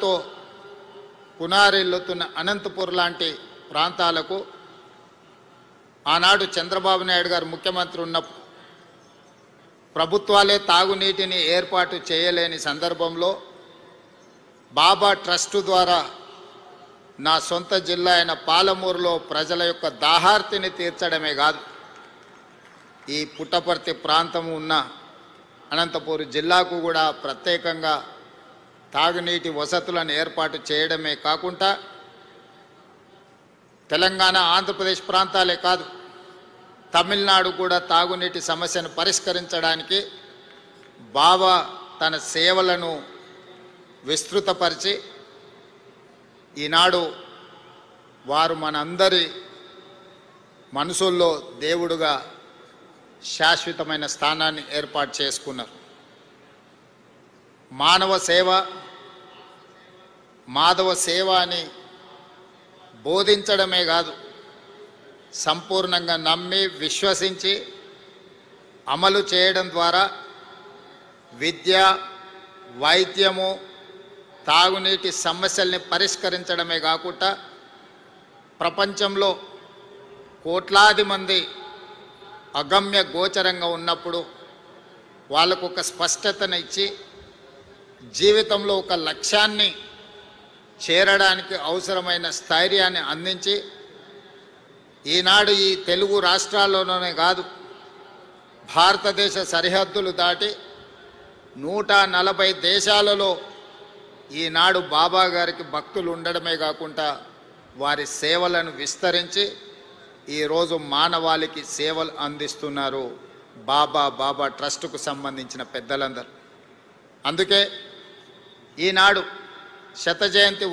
విపత్తుతో పునారిల్లుతున్న అనంతపూర్ లాంటి ప్రాంతాలకు ఆనాడు చంద్రబాబు నాయుడు గారు ముఖ్యమంత్రి ఉన్నప్పుడు ప్రభుత్వాలే తాగునీటిని ఏర్పాటు చేయలేని సందర్భంలో బాబా ట్రస్ట్ ద్వారా నా సొంత జిల్లా అయిన పాలమూరులో ప్రజల యొక్క దాహార్తిని తీర్చడమే కాదు, ఈ పుట్టపర్తి ప్రాంతం ఉన్న అనంతపూర్ జిల్లాకు కూడా ప్రత్యేకంగా తాగునీటి వసతులను ఏర్పాటు చేయడమే కాకుండా తెలంగాణ ఆంధ్రప్రదేశ్ ప్రాంతాలే కాదు, తమిళనాడు కూడా తాగునీటి సమస్యను పరిష్కరించడానికి బాబా తన సేవలను విస్తృతపరిచి ఈనాడు వారు మనందరి మనసుల్లో దేవుడుగా శాశ్వతమైన స్థానాన్ని ఏర్పాటు చేసుకున్నారు. మాధవ సేవ అని బోధించడమే కాదు, సంపూర్ణంగా నమ్మి విశ్వసించి అమలు చేయడం ద్వారా విద్య, వైద్యము, తాగునీటి సమస్యల్ని పరిష్కరించడమే కాకుండా ప్రపంచంలో కోట్లాది మంది అగమ్య గోచరంగా ఉన్నప్పుడు వాళ్ళకు ఒక స్పష్టతను ఇచ్చి జీవితంలో ఒక లక్ష్యాన్ని చేరడానికి అవసరమైన స్థైర్యాన్ని అందించి ఈనాడు ఈ తెలుగు రాష్ట్రాల్లోనే కాదు, భారతదేశ సరిహద్దులు దాటి 140 దేశాలలో ఈనాడు బాబా గారికి భక్తులు ఉండడమే కాకుండా వారి సేవలను విస్తరించి ఈరోజు మానవాళికి సేవలు అందిస్తున్నారు బాబా ట్రస్టుకు సంబంధించిన పెద్దలందరూ. అందుకే ఈనాడు శత జయంతి